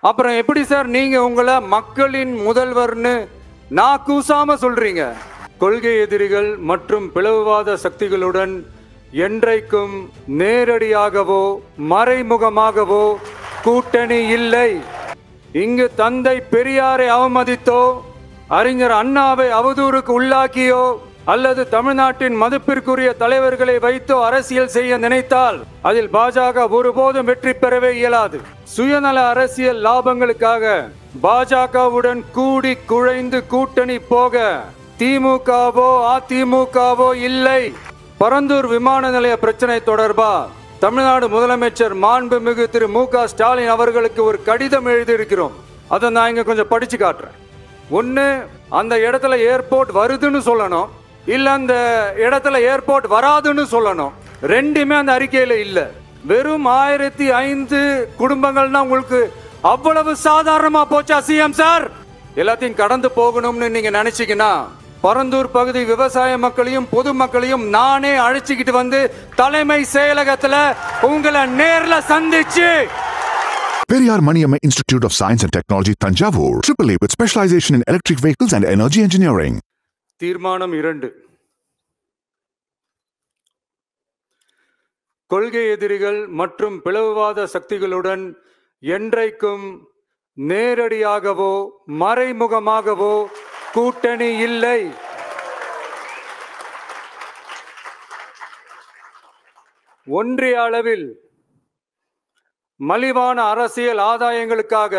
அப்புறம் எப்படி சார் நீங்க உங்களை மக்களின் முதல்வர்னு நான் கூசாம சொல்றீங்க? கொள்கை எதிரிகள் மற்றும் பிளவுவாத சக்திகளுடன் என்றைக்கும் நேரடியாகவோ மறைமுகமாகவோ கூட்டணி இல்லை. இங்கு தந்தை பெரியாரை அவமதித்தோ அறிஞர் அண்ணாவை அவதூறுக்கு உள்ளாக்கியோ அல்லது தமிழ்நாட்டின் மதிப்பிற்குரிய தலைவர்களை வைத்தோ அரசியல் செய்ய நினைத்தால் அதில் பாஜக ஒருபோதும் வெற்றி பெறவே இயலாது. சுயநல அரசியல் லாபங்களுக்காக பாஜகவுடன் கூடி குழைந்து கூட்டணி போக திமுகவோ அதிமுகவோ இல்லை. பரந்தூர் விமான நிலைய பிரச்சனை தொடர்பா தமிழ்நாடு முதலமைச்சர் மாண்புமிகு திரு மு.க. ஸ்டாலின் அவர்களுக்கு ஒரு கடிதம் எழுதியிருக்கிறோம். அதை நான் இங்க கொஞ்சம் படிச்சு காட்டுறேன். ஒன்று, அந்த இடத்துல ஏர்போர்ட் வருதுன்னு சொல்லணும், இல்ல அந்த இடத்துல ஏர்போர்ட் வராதுன்னு சொல்லணும். ரெண்டுமே அந்த அறிக்கையில இல்ல. வெறும் 1005 குடும்பங்கள்னா உங்களுக்கு அவ்வளவு சாதாரணமா போச்சா சிஎம் சார்? எல்லாத்தையும் கடந்து போகணும்னு நீங்க நினைச்சீங்கன்னா பரந்தூர் பகுதி விவசாய மக்களையும் பொதுமக்களையும் நானே அழைச்சிக்கிட்டு வந்து தலைமை செயலகத்துல உங்களை நேர்ல சந்திச்சு Periyar Maniamma Institute of Science and Technology, Tanjavur, AAA with specialization in electric vehicles and energy engineering. தீர்மானம் 2. கொள்கை எதிரிகள் மற்றும் பிளவுவாத சக்திகளுடன் என்றைக்கும் நேரடியாகவோ மறைமுகமாகவோ கூட்டணி இல்லை. ஒன்றிய அளவில் மலிவான அரசியல் ஆதாயங்களுக்காக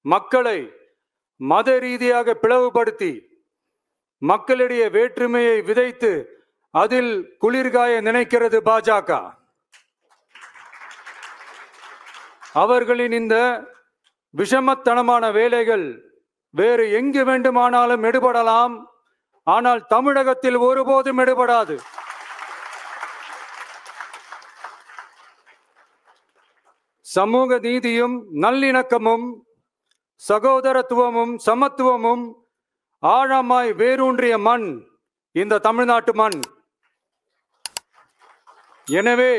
மக்களை மத ரீதியாக பிளவுபடுத்தி மக்களிடையே வேற்றுமையை விதைத்து அதில் குளிர்காய நினைக்கிறது பாஜக. அவர்களின் இந்த விஷமத்தனமான வேலைகள் வேறு எங்கு வேண்டுமானாலும் எடுபடலாம், ஆனால் தமிழகத்தில் ஒருபோதும் எடுபடாது. சமூக நீதியும் நல்லிணக்கமும் சகோதரத்துவமும் சமத்துவமும் ஆழமாய் வேரூன்றிய மண் இந்த தமிழ்நாட்டு மண். எனவே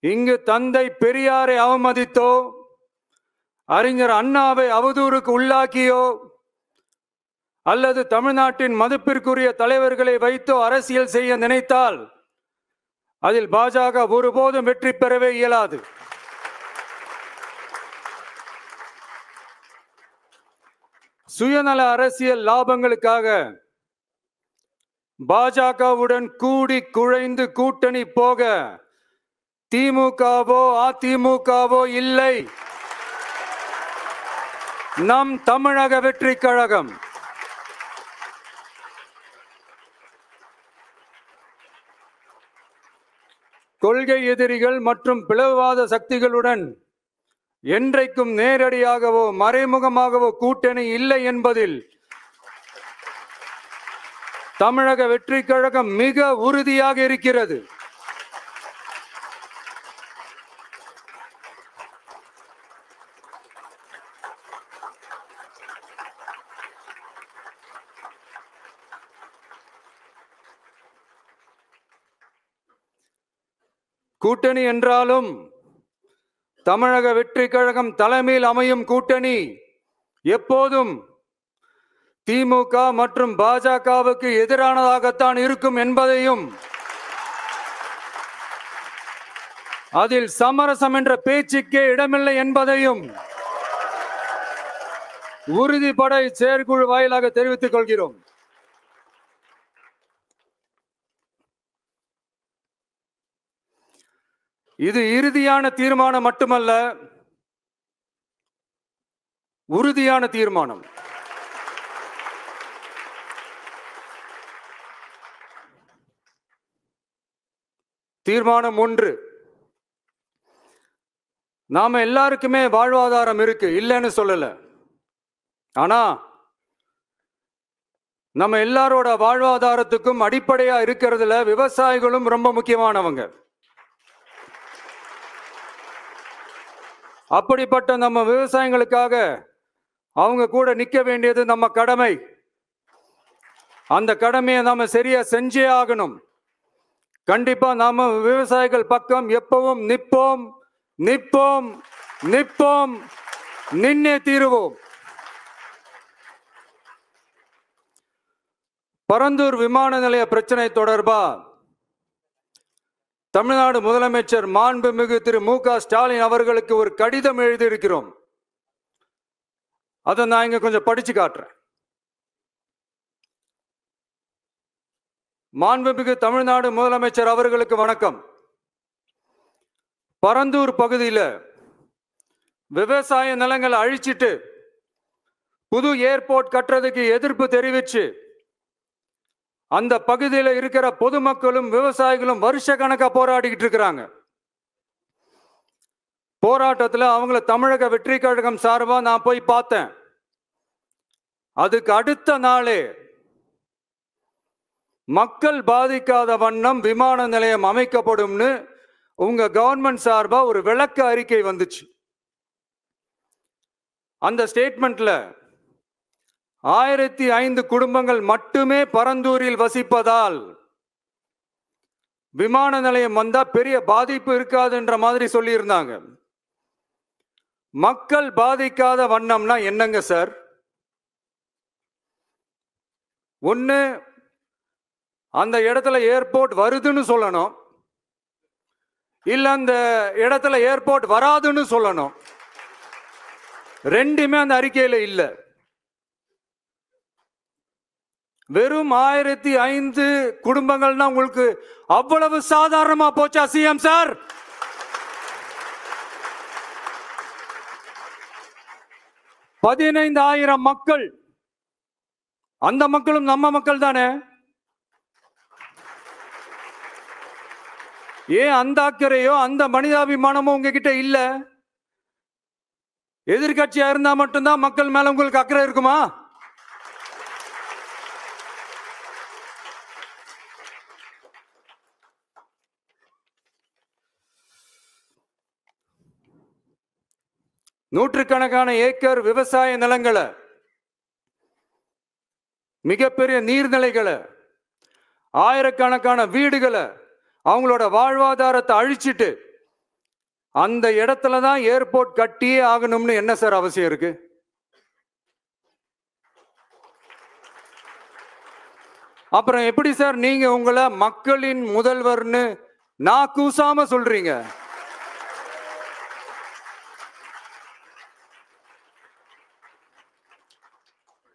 இங்கு தந்தை பெரியாரை அவமதித்தோ அறிஞர் அண்ணாவை அவதூறுக்கு உள்ளாக்கியோ அல்லது தமிழ்நாட்டின் மதிப்பிற்குரிய தலைவர்களை வைத்தோ அரசியல் செய்ய நினைத்தால் அதில் பாஜக ஒருபோதும் வெற்றி பெறவே இயலாது. சுயநல அரசியல் லாபங்களுக்காக பாஜகவுடன் கூடி குழைந்து கூட்டணி போக திமுகவோ அதிமுகவோ இல்லை. நம் தமிழக வெற்றி கழகம் கொள்கை எதிரிகள் மற்றும் பிளவுவாத சக்திகளுடன் என்றைக்கும் நேரடியாகவோ மறைமுகமாகவோ கூட்டணி இல்லை என்பதில் தமிழக வெற்றி கழகம் மிக உறுதியாக இருக்கிறது. கூட்டணி என்றாலும் தமிழக வெற்றி கழகம் தலைமையில் அமையும் கூட்டணி எப்போதும் திமுக மற்றும் பாஜகவுக்கு எதிரானதாகத்தான் இருக்கும் என்பதையும் அதில் சமரசம் என்ற பேச்சுக்கே இடமில்லை என்பதையும் உறுதிப்பட செயற்குழு வாயிலாக தெரிவித்துக் கொள்கிறோம். இது இறுதியான தீர்மானம் மட்டுமல்ல, உறுதியான தீர்மானம். தீர்மானம் 1. நாம எல்லாருக்குமே வாழ்வாதாரம் இருக்கு, இல்லைன்னு சொல்லல. ஆனா நம்ம எல்லாரோட வாழ்வாதாரத்துக்கும் அடிப்படையா இருக்கிறதுல விவசாயிகளும் ரொம்ப முக்கியமானவங்க. அப்படிப்பட்ட நம்ம விவசாயிகளுக்காக அவங்க கூட நிற்க வேண்டியது நம்ம கடமை. அந்த கடமையை நாம சரியா செஞ்சே ஆகணும். கண்டிப்பா நாம விவசாயிகள் பக்கம் எப்பவும் நிற்போம் நிற்போம் நிற்போம், நின்னே தீருவோம். பரந்தூர் விமான நிலைய பிரச்சனை தொடர்பா தமிழ்நாடு முதலமைச்சர் மாண்புமிகு திரு மு.க. ஸ்டாலின் அவர்களுக்கு ஒரு கடிதம் எழுதியிருக்கிறோம். அதை நான் இங்க கொஞ்சம் படிச்சு காட்டுறேன். மாண்புமிகு தமிழ்நாடு முதலமைச்சர் அவர்களுக்கு வணக்கம். பரந்தூர் பகுதியில் விவசாய நிலங்களை அழிச்சிட்டு புது ஏர்போர்ட் கட்டுறதுக்கு எதிர்ப்பு தெரிவிச்சு அந்த பகுதியில் இருக்கிற பொதுமக்களும் விவசாயிகளும் வருஷ கணக்கா போராடிக்கிட்டு இருக்கிறாங்க. போராட்டத்தில் அவங்கள தமிழக வெற்றி கழகம் சார்பா நான் போய் பார்த்தேன். அதுக்கு அடுத்த நாளே மக்கள் பாதிக்காத வண்ணம் விமான நிலையம் அமைக்கப்படும்னு உங்க கவர்மெண்ட் சார்பா ஒரு விளக்க அறிக்கை வந்துச்சு. அந்த ஸ்டேட்மெண்ட்ல 1005 குடும்பங்கள் மட்டுமே பரந்தூரில் வசிப்பதால் விமான நிலையம் வந்தா பெரிய பாதிப்பு இருக்காதுன்ற மாதிரி சொல்லி இருந்தாங்க. மக்கள் பாதிக்காத வண்ணம்னா என்னங்க சார்? ஒண்ணு அந்த இடத்துல ஏர்போர்ட் வருதுன்னு சொல்லணும், இல்ல அந்த இடத்துல ஏர்போர்ட் வராதுன்னு சொல்லணும். ரெண்டுமே அந்த அறிக்கையில இல்ல. வெறும் 1005 குடும்பங்கள்னா உங்களுக்கு அவ்வளவு சாதாரணமா போச்சா சிஎம் சார்? $15,000 மக்கள், அந்த மக்களும் நம்ம மக்கள் தானே. ஏன் அந்த அக்கறையோ அந்த மனிதாபிமானமோ உங்ககிட்ட இல்ல? எதிர்கட்சியா இருந்தா மட்டும்தான் மக்கள் மேல உங்களுக்கு அக்கறை இருக்குமா? நூற்றுக்கணக்கான ஏக்கர் விவசாய நிலங்களை, மிகப்பெரிய நீர்நிலைகளை, ஆயிரக்கணக்கான வீடுகளை, அவங்களோட வாழ்வாதாரத்தை அழிச்சிட்டு அந்த இடத்துல தான் ஏர்போர்ட் கட்டியே ஆகணும்னு என்ன சார் அவசியம் இருக்கு? அப்புறம் எப்படி சார் நீங்க உங்களை மக்களின் முதல்வர்னு நான் கூசாம சொல்றீங்க?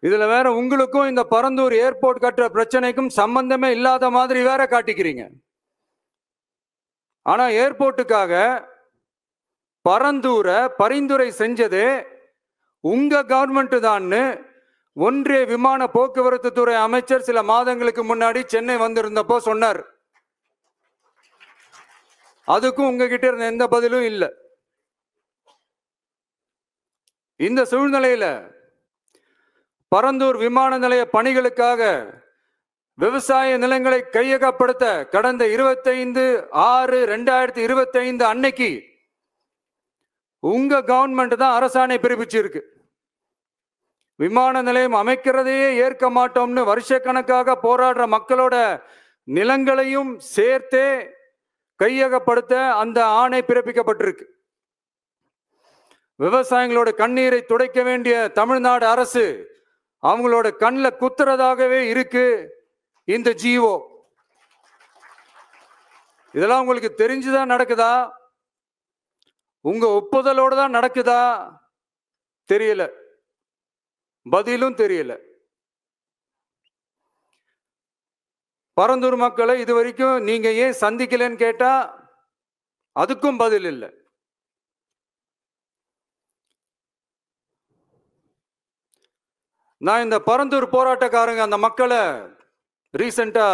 இதுல வேற உங்களுக்கும் இந்த பரந்தூர் ஏர்போர்ட் கட்டுற பிரச்சனைக்கும் சம்பந்தமே இல்லாத மாதிரி வேற காட்டிக்கிறீங்க. ஆனா ஏர்போர்ட்டுக்காக பரந்தூரை பரிந்துரை செஞ்சதே உங்க கவர்மெண்ட் தான்னு ஒன்றிய விமான போக்குவரத்து துறை அமைச்சர் சில மாதங்களுக்கு முன்னாடி சென்னை வந்திருந்தப்போ சொன்னார். அதுக்கும் உங்ககிட்ட இருந்த எந்த பதிலும் இல்லை. இந்த சூழ்நிலையில பரந்தூர் விமான நிலைய பணிகளுக்காக விவசாய நிலங்களை கையகப்படுத்த கடந்த 25/6/2025 அன்னைக்கு உங்க கவர்மெண்ட் தான் அரசாணை பிறப்பிச்சிருக்கு. விமான நிலையம் அமைக்கிறதையே ஏற்க மாட்டோம்னு வருஷக்கணக்காக போராடுற மக்களோட நிலங்களையும் சேர்த்தே கையகப்படுத்த அந்த ஆணை பிறப்பிக்கப்பட்டிருக்கு. விவசாயிகளோட கண்ணீரை துடைக்க வேண்டிய தமிழ்நாடு அரசு அவங்களோட கண்ணில் குத்துறதாகவே இருக்கு இந்த ஜிஓ. இதெல்லாம் உங்களுக்கு தெரிஞ்சுதான் நடக்குதா? உங்க ஒப்புதலோட தான் நடக்குதா? தெரியல, பதிலும் தெரியல. பரந்தூர் மக்களை இது வரைக்கும் நீங்க ஏன் சந்திக்கலன்னு கேட்டா அதுக்கும் பதில் இல்லை. நான் இந்த பரந்தூர் போராட்டக்காரங்க அந்த மக்களை ரீசெண்டா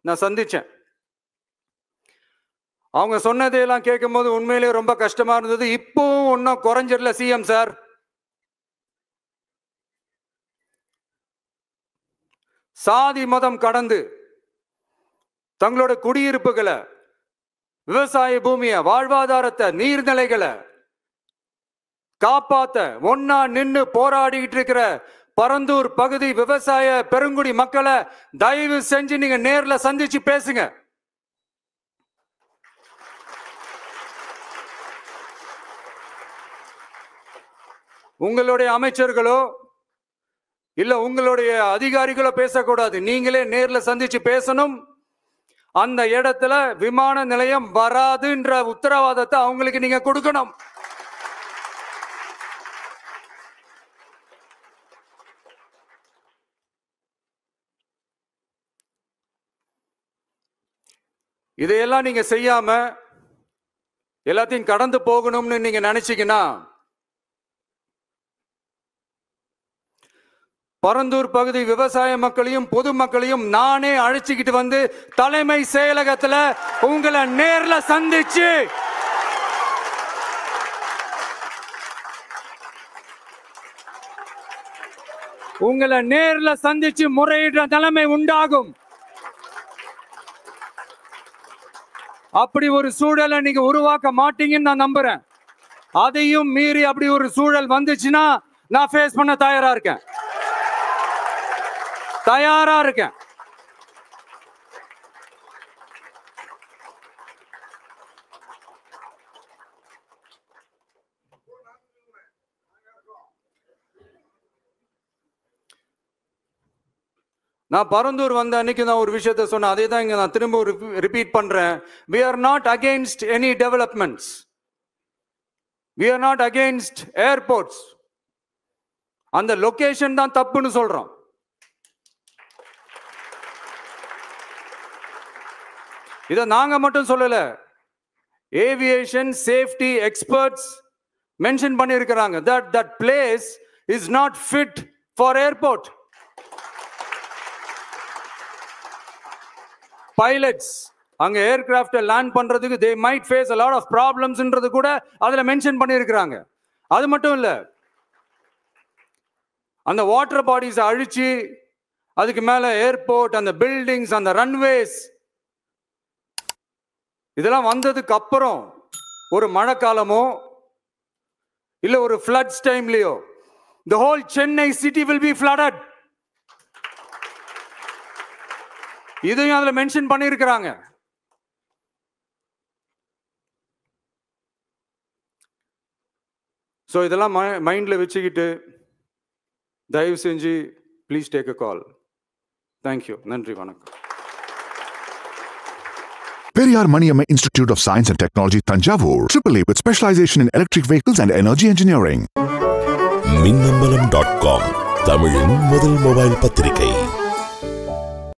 நான் சந்திச்சேன். அவங்க சொன்னதையெல்லாம் கேட்கும் போது உண்மையிலேயே ரொம்ப கஷ்டமா இருந்தது. இப்பவும் ஒன்னும் குறைஞ்சிடல சிஎம் சார். சாதி மதம் கடந்து தங்களோட குடியிருப்புகளை, விவசாய பூமியை, வாழ்வாதாரத்தை, நீர்நிலைகளை காப்பாத்த ஒன்னா நின்று போராடிக்கிட்டு இருக்கிற பரந்தூர் பகுதி விவசாய பெருங்குடி மக்களை தயவு செஞ்சு நீங்க நேர்ல சந்திச்சு பேசுங்க. உங்களுடைய அமைச்சர்களோ இல்ல உங்களுடைய அதிகாரிகளோ பேசக்கூடாது. நீங்களே நேர்ல சந்திச்சு பேசணும். அந்த இடத்துல விமான நிலையம் வராதுன்ற உத்தரவாதத்தை அவங்களுக்கு நீங்க கொடுக்கணும். இதையெல்லாம் நீங்க செய்யாம எல்லாத்தையும் கடந்து போகணும்னு நீங்க நினைச்சீங்கன்னா பரந்தூர் பகுதி விவசாய மக்களையும் பொதுமக்களையும் நானே அழைச்சிக்கிட்டு வந்து தலைமை செயலகத்துல உங்களை நேர்ல சந்திச்சு முறையிடுற நிலைமை உண்டாகும். அப்படி ஒரு சூழலை நீங்க உருவாக்க மாட்டீங்கன்னு நான் நம்புறேன். அதையும் மீறி அப்படி ஒரு சூழல் வந்துச்சுன்னா நான் ஃபேஸ் பண்ண தயாரா இருக்கேன். நான் பரந்தூர் வந்த அன்னைக்கு நான் ஒரு விஷயத்தை சொன்னேன். அதே தான் இங்க நான் திரும்ப ரிப்பீட் பண்றேன். We are not against any developments. We are not against airports. அந்த லொகேஷன் தான் தப்புன்னு சொல்றோம். இதை நாங்க மட்டும் சொல்லல, ஏவியேஷன் சேஃப்டி எக்ஸ்பர்ட்ஸ் மென்ஷன் பண்ணியிருக்கிறாங்க. that place is not fit for airport. Pilots அங்க ஏர்கிராஃப்ட் லேண்ட் பண்றதுக்கு they might face a lot of problems ன்றது கூட அதுல மென்ஷன் பண்ணியிருக்கிறாங்க. அது மட்டும் இல்ல, அந்த வாட்டர் பாடிஸ் அழிச்சு அதுக்கு மேல ஏர்போர்ட், அந்த பில்டிங்ஸ், அந்த ரன்வேஸ் இதெல்லாம் வந்ததுக்கு அப்புறம் ஒரு மழைக்காலமோ இல்ல ஒரு floods டைம்லயோ the whole Chennai city will be flooded. இதையும் அதுல மென்ஷன் பண்ணியிருக்கிறாங்க. ஸோ இதெல்லாம் மைண்ட்ல வச்சுக்கிட்டு தயவு செஞ்சு please take a call. Thank you. நன்றி, வணக்கம். Periyar Maniamma Institute of Science and Technology, Tanjavur. AAA with specialization in electric vehicles and energy engineering. மின்னம்பலம்.com தமிழின் முதல் மொபைல் பத்திரிகை.